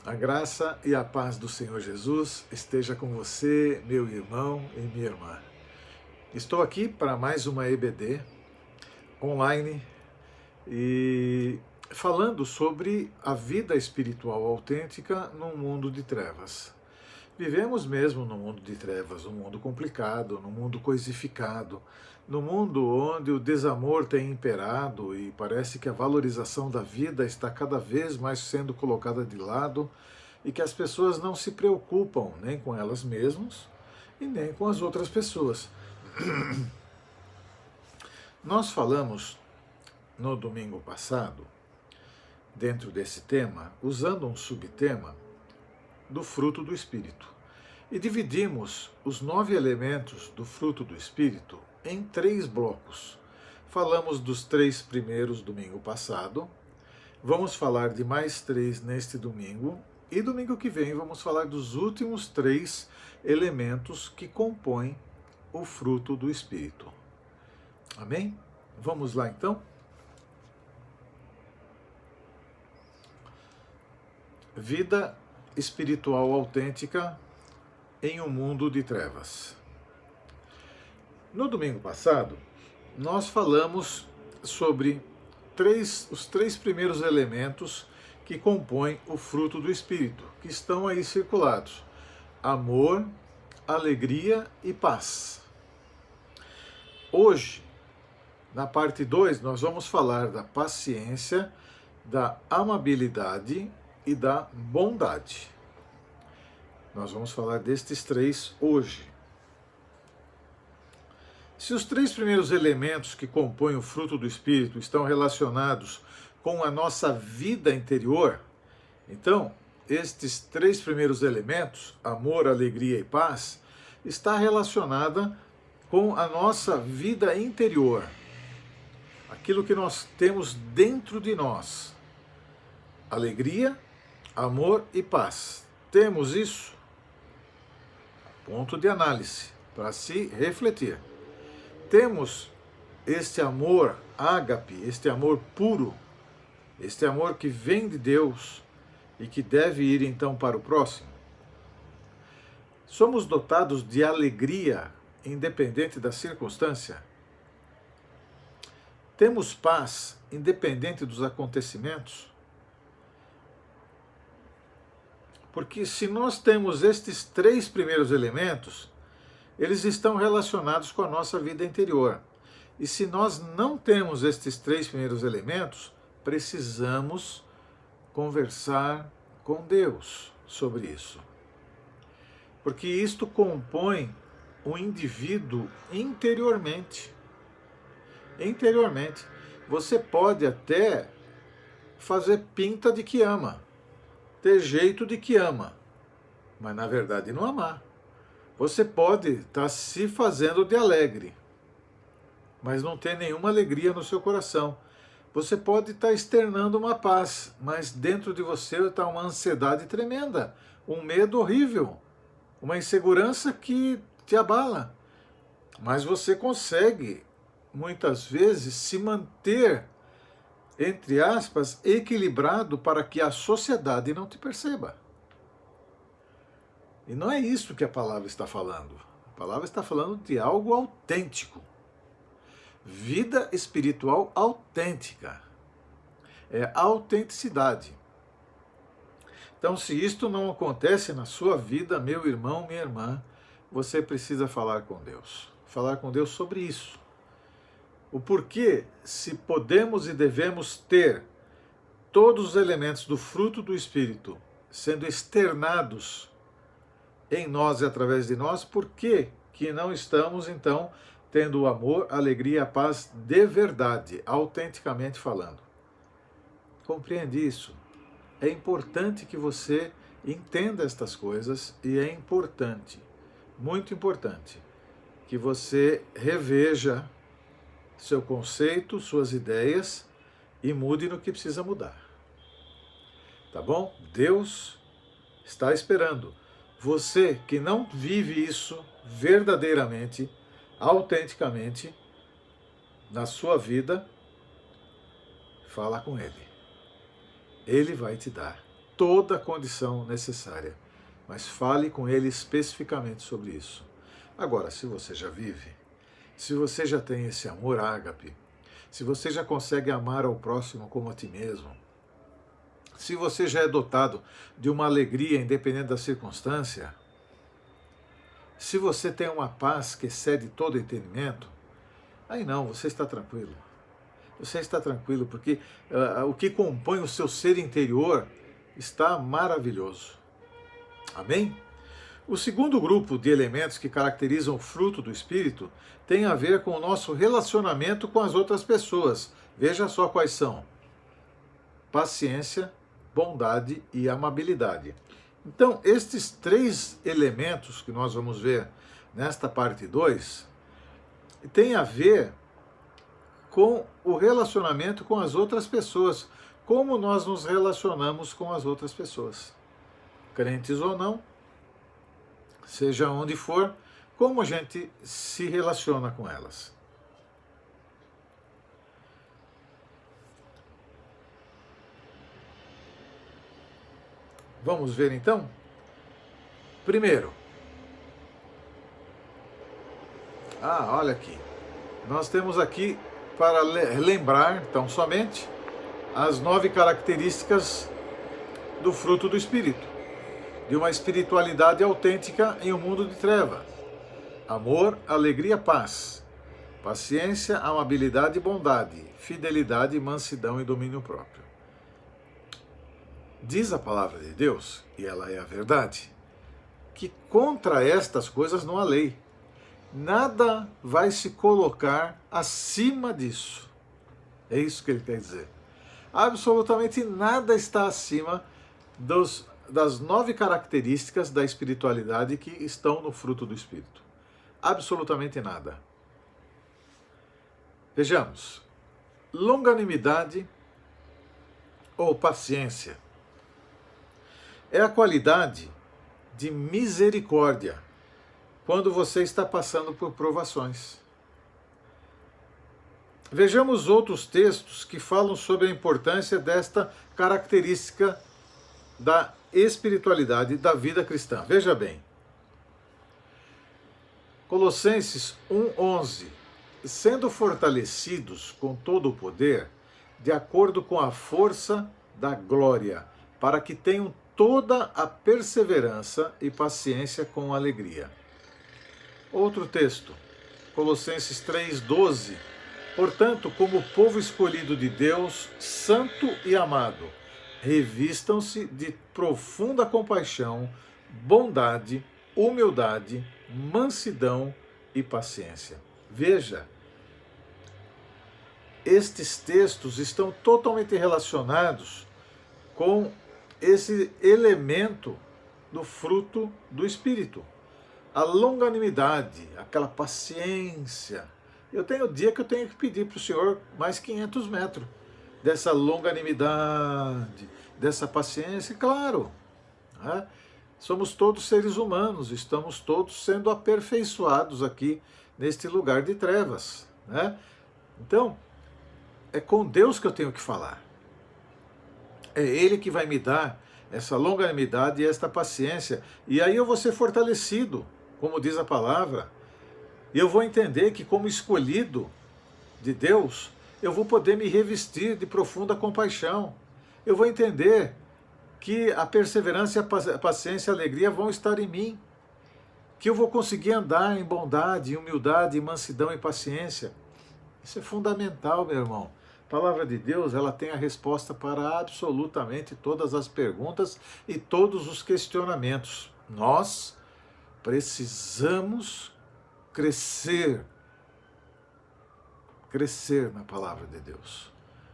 A graça e a paz do Senhor Jesus esteja com você, meu irmão e minha irmã. Estou aqui para mais uma EBD online e falando sobre a vida espiritual autêntica num mundo de trevas. Vivemos mesmo num mundo de trevas, um mundo complicado, num mundo coisificado, num mundo onde o desamor tem imperado e parece que a valorização da vida está cada vez mais sendo colocada de lado e que as pessoas não se preocupam nem com elas mesmas e nem com as outras pessoas. Nós falamos no domingo passado, dentro desse tema, usando um subtema do fruto do Espírito. E dividimos os 9 elementos do fruto do Espírito em 3 blocos. Falamos dos 3 primeiros domingo passado, vamos falar de mais 3 neste domingo, e domingo que vem vamos falar dos últimos 3 elementos que compõem o fruto do Espírito. Amém? Vamos lá então? Vida espiritual autêntica em um mundo de trevas. No domingo passado, nós falamos sobre os 3 primeiros elementos que compõem o fruto do Espírito, que estão aí circulados: amor, alegria e paz. Hoje, na parte 2, nós vamos falar da paciência, da amabilidade e da bondade. Nós vamos falar destes 3 hoje. Se os 3 primeiros elementos que compõem o fruto do Espírito estão relacionados com a nossa vida interior, então, estes 3 primeiros elementos, amor, alegria e paz, está relacionada com a nossa vida interior, aquilo que nós temos dentro de nós. Alegria, amor e paz. Temos isso? Ponto de análise, para se refletir. Temos este amor ágape, este amor puro, este amor que vem de Deus e que deve ir então para o próximo. Somos dotados de alegria, independente da circunstância. Temos paz, independente dos acontecimentos. Porque se nós temos estes 3 primeiros elementos, eles estão relacionados com a nossa vida interior. E se nós não temos estes 3 primeiros elementos, precisamos conversar com Deus sobre isso. Porque isto compõe o indivíduo interiormente. Interiormente. Você pode até fazer pinta de que ama, ter jeito de que ama, mas na verdade não amar. Você pode estar se fazendo de alegre, mas não ter nenhuma alegria no seu coração. Você pode estar externando uma paz, mas dentro de você está uma ansiedade tremenda, um medo horrível, uma insegurança que te abala. Mas você consegue, muitas vezes, se manter, entre aspas, equilibrado para que a sociedade não te perceba. E não é isso que a palavra está falando. A palavra está falando de algo autêntico. Vida espiritual autêntica. É autenticidade. Então, se isto não acontece na sua vida, meu irmão, minha irmã, você precisa falar com Deus. Falar com Deus sobre isso. O porquê, se podemos e devemos ter todos os elementos do fruto do Espírito sendo externados em nós e através de nós, por que não estamos, então, tendo o amor, a alegria e a paz de verdade, autenticamente falando? Compreende isso? É importante que você entenda estas coisas e é importante, muito importante, que você reveja seu conceito, suas ideias e mude no que precisa mudar. Tá bom? Deus está esperando. Você que não vive isso verdadeiramente, autenticamente, na sua vida, fala com Ele. Ele vai te dar toda a condição necessária. Mas fale com ele especificamente sobre isso. Agora, se você já vive, se você já tem esse amor ágape, se você já consegue amar ao próximo como a ti mesmo, se você já é dotado de uma alegria independente da circunstância, se você tem uma paz que excede todo entendimento, aí não, você está tranquilo. Você está tranquilo porque o que compõe o seu ser interior está maravilhoso. Amém? O segundo grupo de elementos que caracterizam o fruto do Espírito tem a ver com o nosso relacionamento com as outras pessoas. Veja só quais são: paciência, bondade e amabilidade. Então, estes três elementos que nós vamos ver nesta parte 2 têm a ver com o relacionamento com as outras pessoas, como nós nos relacionamos com as outras pessoas, crentes ou não, seja onde for, como a gente se relaciona com elas. Vamos ver então? Primeiro, olha aqui, nós temos aqui para lembrar, então, somente as 9 características do fruto do Espírito, de uma espiritualidade autêntica em um mundo de treva: amor, alegria, paz, paciência, amabilidade e bondade, fidelidade, mansidão e domínio próprio. Diz a palavra de Deus, e ela é a verdade, que contra estas coisas não há lei. Nada vai se colocar acima disso. É isso que ele quer dizer. Absolutamente nada está acima das 9 características da espiritualidade que estão no fruto do Espírito. Absolutamente nada. Vejamos. Longanimidade ou paciência é a qualidade de misericórdia quando você está passando por provações. Vejamos outros textos que falam sobre a importância desta característica da espiritualidade da vida cristã. Veja bem. Colossenses 1:11. Sendo fortalecidos com todo o poder, de acordo com a força da glória, para que tenham toda a perseverança e paciência com alegria. Outro texto, Colossenses 3:12. Portanto, como povo escolhido de Deus, santo e amado, revistam-se de profunda compaixão, bondade, humildade, mansidão e paciência. Veja, estes textos estão totalmente relacionados com esse elemento do fruto do Espírito. A longanimidade, aquela paciência. Eu tenho dia que eu tenho que pedir para o Senhor mais 500 metros dessa longanimidade, dessa paciência. Claro, né? Somos todos seres humanos, estamos todos sendo aperfeiçoados aqui neste lugar de trevas, né? Então, é com Deus que eu tenho que falar. É Ele que vai me dar essa longanimidade e esta paciência. E aí eu vou ser fortalecido, como diz a palavra. E eu vou entender que, como escolhido de Deus, eu vou poder me revestir de profunda compaixão. Eu vou entender que a perseverança, a paciência e a alegria vão estar em mim. Que eu vou conseguir andar em bondade, humildade, mansidão e paciência. Isso é fundamental, meu irmão. A palavra de Deus, ela tem a resposta para absolutamente todas as perguntas e todos os questionamentos. Nós precisamos crescer na palavra de Deus,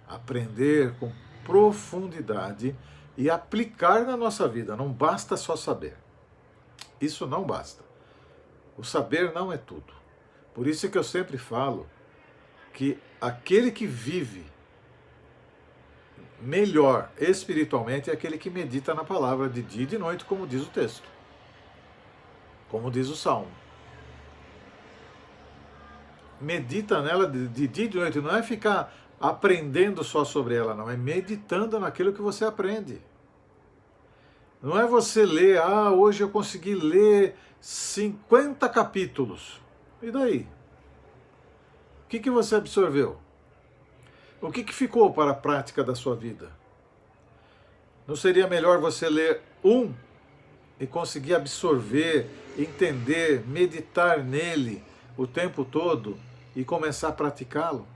aprender com profundidade e aplicar na nossa vida. Não basta só saber. Isso não basta. O saber não é tudo. Por isso é que eu sempre falo que aquele que vive melhor espiritualmente é aquele que medita na palavra de dia e de noite, como diz o texto, como diz o Salmo. Medita nela de dia e de noite, não é ficar aprendendo só sobre ela, não, é meditando naquilo que você aprende. Não é você ler, hoje eu consegui ler 50 capítulos. E daí? O que você absorveu? O que ficou para a prática da sua vida? Não seria melhor você ler um e conseguir absorver, entender, meditar nele o tempo todo e começar a praticá-lo?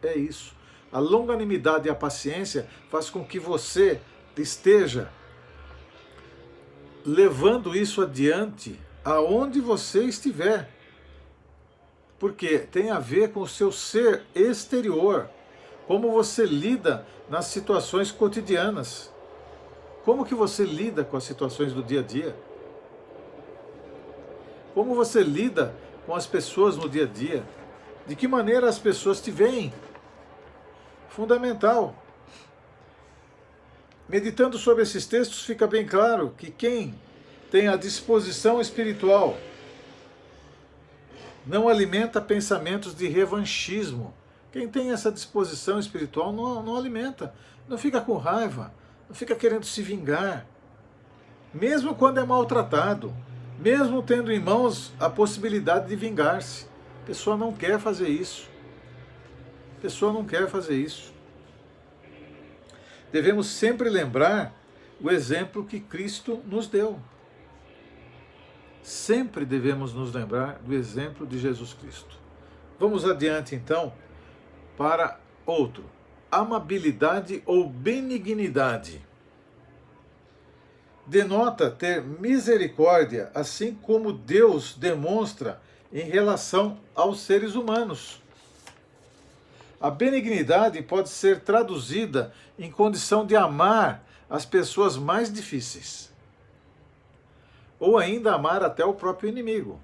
É isso. A longanimidade e a paciência faz com que você esteja levando isso adiante aonde você estiver. Porque tem a ver com o seu ser exterior, como você lida nas situações cotidianas. Como que você lida com as situações do dia a dia? Como você lida com as pessoas no dia a dia? De que maneira as pessoas te veem? Fundamental. Meditando sobre esses textos, fica bem claro que quem tem a disposição espiritual não alimenta pensamentos de revanchismo. Quem tem essa disposição espiritual não alimenta, não fica com raiva, não fica querendo se vingar, mesmo quando é maltratado, mesmo tendo em mãos a possibilidade de vingar-se. A pessoa não quer fazer isso. A pessoa não quer fazer isso. Devemos sempre lembrar o exemplo que Cristo nos deu. Sempre devemos nos lembrar do exemplo de Jesus Cristo. Vamos adiante, então, para outro. Amabilidade ou benignidade. Denota ter misericórdia, assim como Deus demonstra em relação aos seres humanos. A benignidade pode ser traduzida em condição de amar as pessoas mais difíceis, ou ainda amar até o próprio inimigo.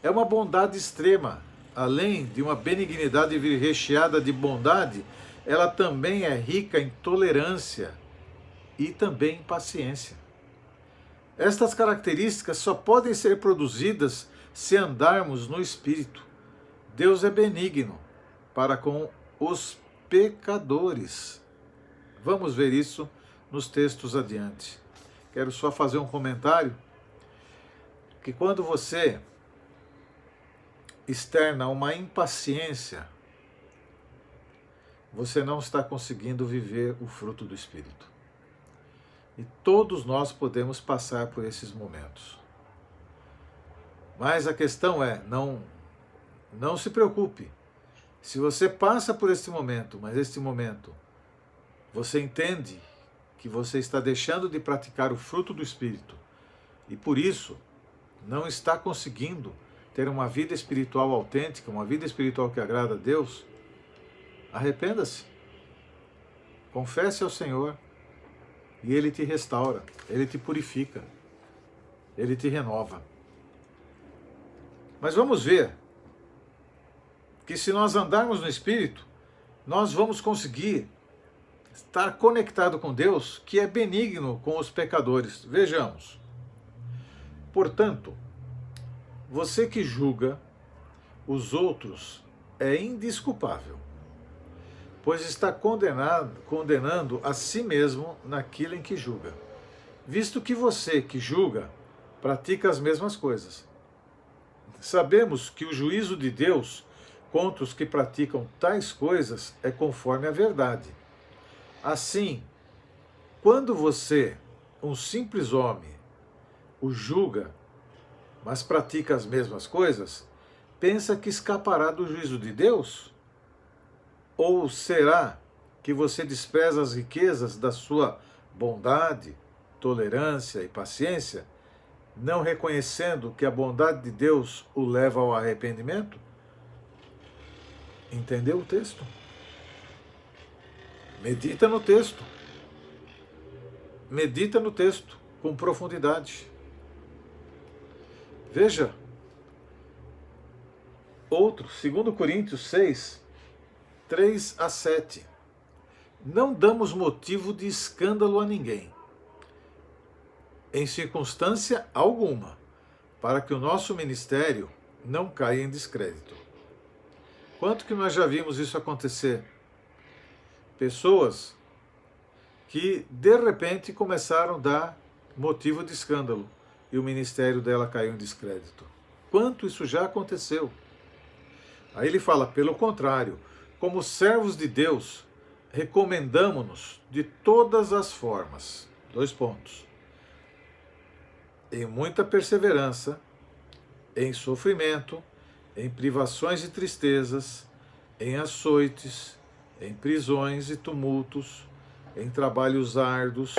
É uma bondade extrema. Além de uma benignidade vir recheada de bondade, ela também é rica em tolerância e também em paciência. Estas características só podem ser produzidas se andarmos no Espírito. Deus é benigno para com os pecadores. Vamos ver isso nos textos adiante. Quero só fazer um comentário, que quando você externa uma impaciência, você não está conseguindo viver o fruto do Espírito. E todos nós podemos passar por esses momentos. Mas a questão é, não se preocupe. Se você passa por este momento, mas este momento você entende que você está deixando de praticar o fruto do Espírito e por isso não está conseguindo ter uma vida espiritual autêntica, uma vida espiritual que agrada a Deus, arrependa-se. Confesse ao Senhor e Ele te restaura, Ele te purifica, Ele te renova. Mas vamos ver que se nós andarmos no Espírito, nós vamos conseguir estar conectado com Deus, que é benigno com os pecadores. Vejamos. Portanto, você que julga os outros é indesculpável, pois está condenando a si mesmo naquilo em que julga, visto que você que julga pratica as mesmas coisas. Sabemos que o juízo de Deus contra os que praticam tais coisas é conforme a verdade. Assim, quando você, um simples homem, o julga, mas pratica as mesmas coisas, pensa que escapará do juízo de Deus? Ou será que você despreza as riquezas da sua bondade, tolerância e paciência, não reconhecendo que a bondade de Deus o leva ao arrependimento? Entendeu o texto? Medita no texto. Medita no texto com profundidade. Veja, outro, 2 Coríntios 6, 3 a 7. Não damos motivo de escândalo a ninguém, em circunstância alguma, para que o nosso ministério não caia em descrédito. Quanto que nós já vimos isso acontecer? Pessoas que de repente começaram a dar motivo de escândalo e o ministério dela caiu em descrédito. Quanto isso já aconteceu? Aí ele fala, pelo contrário, como servos de Deus, recomendamo-nos de todas as formas. 2 pontos. Em muita perseverança, em sofrimento, em privações e tristezas, em açoites, em prisões e tumultos, em trabalhos árduos,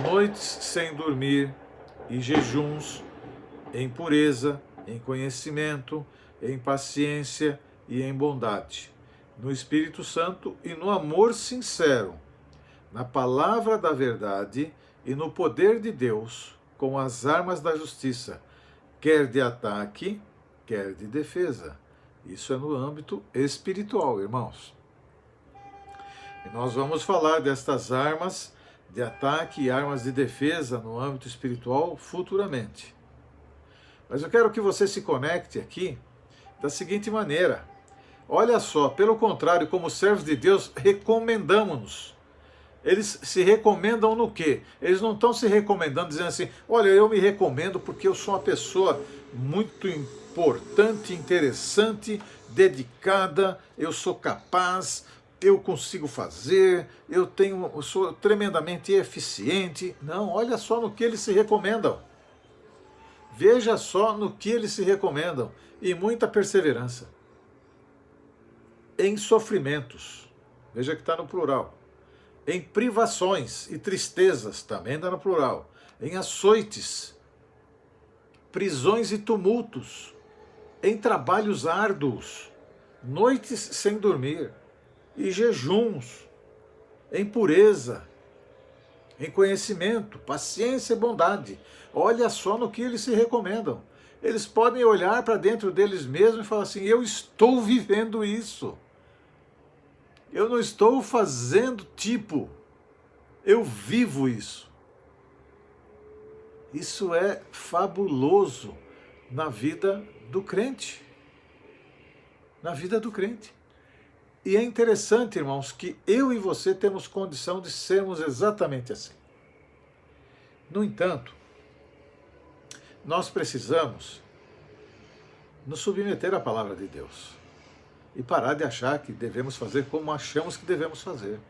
noites sem dormir e jejuns, em pureza, em conhecimento, em paciência e em bondade, no Espírito Santo e no amor sincero, na palavra da verdade e no poder de Deus, com as armas da justiça, quer de ataque, quer de defesa. Isso é no âmbito espiritual, irmãos. E nós vamos falar destas armas de ataque e armas de defesa no âmbito espiritual futuramente. Mas eu quero que você se conecte aqui da seguinte maneira. Olha só, pelo contrário, como servos de Deus, recomendamos-nos. Eles se recomendam no quê? Eles não estão se recomendando dizendo assim, olha, eu me recomendo porque eu sou uma pessoa muito importante, interessante, dedicada, eu sou capaz, eu consigo fazer, eu sou tremendamente eficiente. Não, olha só no que eles se recomendam. Veja só no que eles se recomendam. E muita perseverança. Em sofrimentos. Veja que está no plural. Em privações e tristezas, também está no plural. Em açoites, prisões e tumultos. Em trabalhos árduos, noites sem dormir e jejuns. Em pureza, em conhecimento, paciência e bondade. Olha só no que eles se recomendam. Eles podem olhar para dentro deles mesmos e falar assim, eu estou vivendo isso. Eu não estou fazendo tipo, eu vivo isso. Isso é fabuloso na vida do crente. Na vida do crente. E é interessante, irmãos, que eu e você temos condição de sermos exatamente assim. No entanto, nós precisamos nos submeter à palavra de Deus e parar de achar que devemos fazer como achamos que devemos fazer.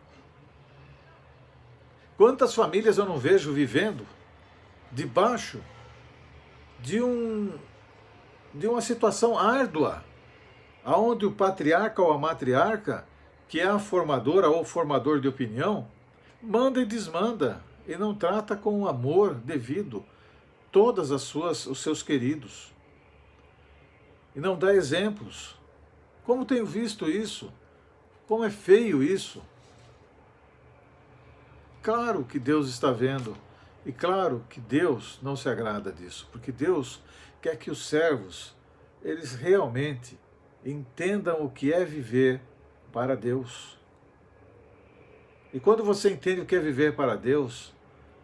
Quantas famílias eu não vejo vivendo debaixo de uma situação árdua, onde o patriarca ou a matriarca, que é a formadora ou formador de opinião, manda e desmanda e não trata com o amor devido todas os seus queridos. E não dá exemplos. Como tenho visto isso? Como é feio isso? Claro que Deus está vendo. E claro que Deus não se agrada disso. Porque Deus quer que os servos, eles realmente entendam o que é viver para Deus. E quando você entende o que é viver para Deus,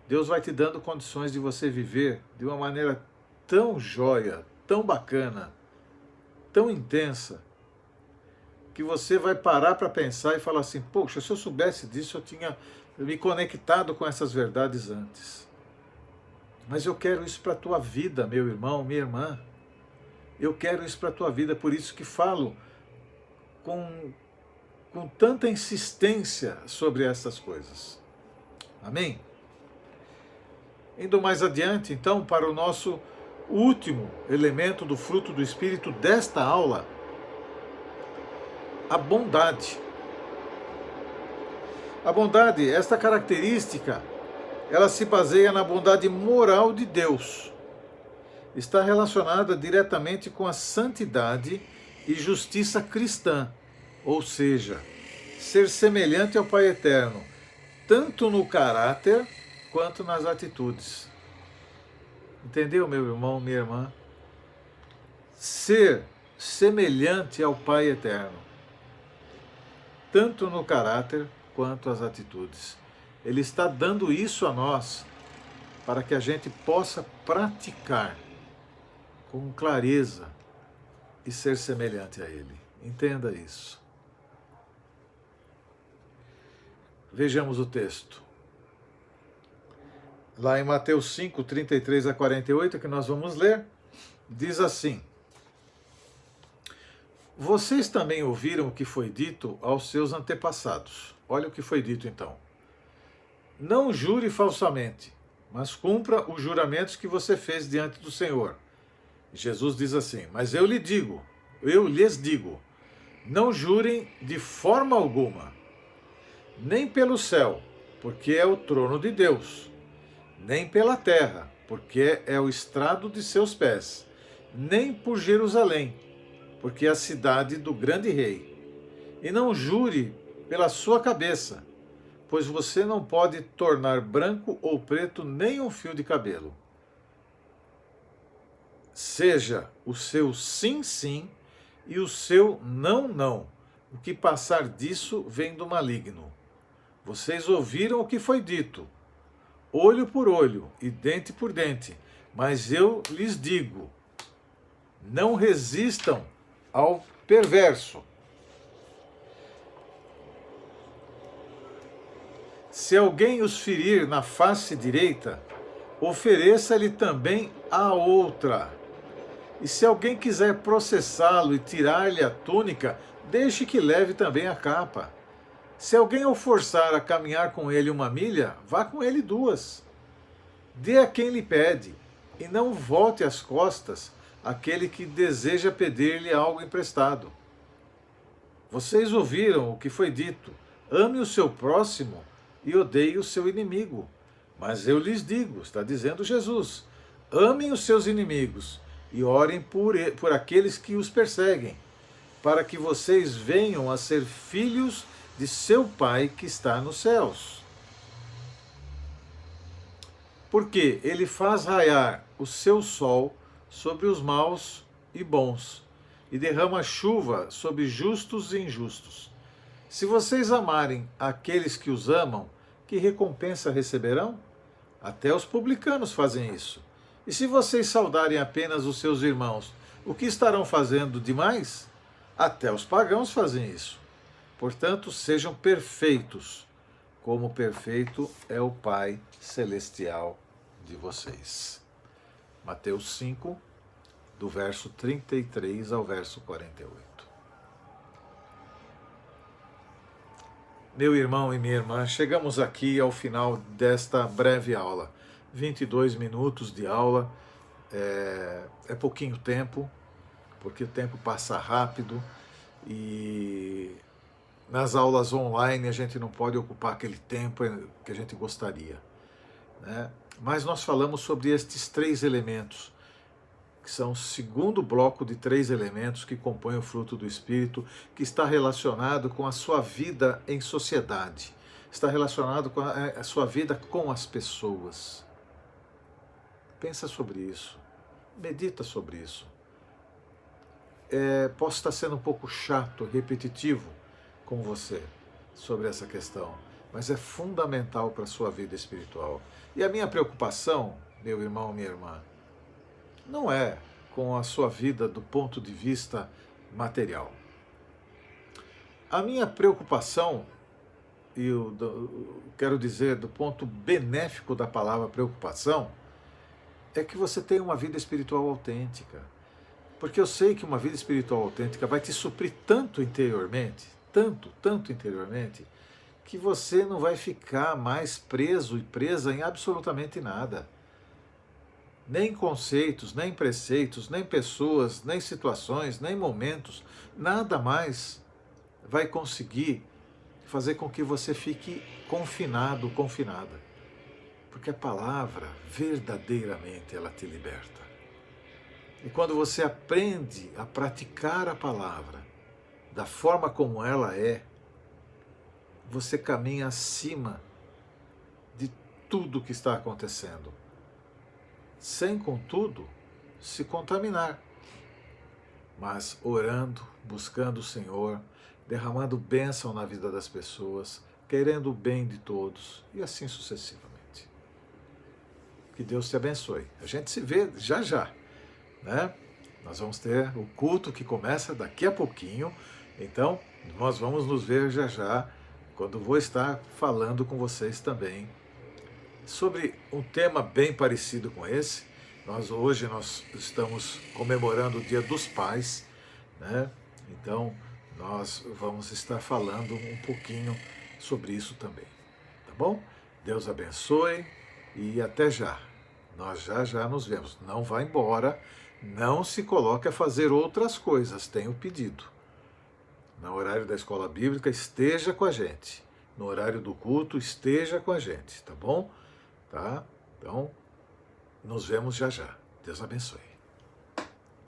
Deus vai te dando condições de você viver de uma maneira tão jóia, tão bacana, tão intensa, que você vai parar para pensar e falar assim, poxa, se eu soubesse disso, eu tinha me conectado com essas verdades antes. Mas eu quero isso para a tua vida, meu irmão, minha irmã. Eu quero isso para a tua vida, por isso que falo com tanta insistência sobre essas coisas. Amém? Indo mais adiante, então, para o nosso último elemento do fruto do Espírito desta aula, a bondade. A bondade, esta característica, ela se baseia na bondade moral de Deus. Está relacionada diretamente com a santidade e justiça cristã, ou seja, ser semelhante ao Pai Eterno, tanto no caráter quanto nas atitudes. Entendeu, meu irmão, minha irmã? Ser semelhante ao Pai Eterno, tanto no caráter quanto as atitudes. Ele está dando isso a nós para que a gente possa praticar com clareza e ser semelhante a Ele. Entenda isso. Vejamos o texto. lá em Mateus 5, 33 a 48, que nós vamos ler, diz assim: vocês também ouviram o que foi dito aos seus antepassados. Olha o que foi dito então. Não jure falsamente, mas cumpra os juramentos que você fez diante do Senhor. Jesus diz assim: mas eu lhes digo, não jurem de forma alguma, nem pelo céu, porque é o trono de Deus, nem pela terra, porque é o estrado de seus pés, nem por Jerusalém, porque é a cidade do grande rei. E não jure pela sua cabeça, pois você não pode tornar branco ou preto nem um fio de cabelo. Seja o seu sim, sim, e o seu não, não. O que passar disso vem do maligno. Vocês ouviram o que foi dito, olho por olho e dente por dente, mas eu lhes digo, não resistam ao perverso. Se alguém os ferir na face direita, ofereça-lhe também a outra. E se alguém quiser processá-lo e tirar-lhe a túnica, deixe que leve também a capa. Se alguém o forçar a caminhar com ele 1 milha, vá com ele 2. Dê a quem lhe pede, e não volte as costas àquele que deseja pedir-lhe algo emprestado. Vocês ouviram o que foi dito: ame o seu próximo e odeie o seu inimigo. Mas eu lhes digo, está dizendo Jesus, amem os seus inimigos e orem por aqueles que os perseguem, para que vocês venham a ser filhos de seu Pai que está nos céus. Porque ele faz raiar o seu sol sobre os maus e bons, e derrama chuva sobre justos e injustos. Se vocês amarem aqueles que os amam, que recompensa receberão? Até os publicanos fazem isso. E se vocês saudarem apenas os seus irmãos, o que estarão fazendo demais? Até os pagãos fazem isso. Portanto, sejam perfeitos, como perfeito é o Pai Celestial de vocês. Mateus 5, do verso 33 ao verso 48. Meu irmão e minha irmã, chegamos aqui ao final desta breve aula. 22 minutos de aula, é pouquinho tempo, porque o tempo passa rápido e nas aulas online a gente não pode ocupar aquele tempo que a gente gostaria, né? Mas nós falamos sobre estes 3 elementos, que são o segundo bloco de 3 elementos que compõem o fruto do Espírito, que está relacionado com a sua vida em sociedade, está relacionado com a sua vida com as pessoas. Pensa sobre isso, medita sobre isso. Posso estar sendo um pouco chato, repetitivo com você sobre essa questão, mas é fundamental para a sua vida espiritual. E a minha preocupação, meu irmão, minha irmã, não é com a sua vida do ponto de vista material. A minha preocupação, e eu quero dizer do ponto benéfico da palavra preocupação, é que você tenha uma vida espiritual autêntica. Porque eu sei que uma vida espiritual autêntica vai te suprir tanto interiormente, tanto interiormente, que você não vai ficar mais preso e presa em absolutamente nada. Nem conceitos, nem preceitos, nem pessoas, nem situações, nem momentos, nada mais vai conseguir fazer com que você fique confinado, confinada. Porque a palavra, verdadeiramente, ela te liberta. E quando você aprende a praticar a palavra da forma como ela é, você caminha acima de tudo que está acontecendo, sem, contudo, se contaminar, mas orando, buscando o Senhor, derramando bênção na vida das pessoas, querendo o bem de todos, e assim sucessivamente. Que Deus te abençoe. A gente se vê já já, né? Nós vamos ter o culto que começa daqui a pouquinho, então nós vamos nos ver já já, quando vou estar falando com vocês também sobre um tema bem parecido com esse. Hoje nós estamos comemorando o Dia dos Pais, né? Então nós vamos estar falando um pouquinho sobre isso também, tá bom? Deus abençoe e até já. Nós já nos vemos. Não vá embora, não se coloque a fazer outras coisas, tenho pedido. No horário da escola bíblica, esteja com a gente. No horário do culto, esteja com a gente, tá bom? Tá? Então, nos vemos já já. Deus abençoe.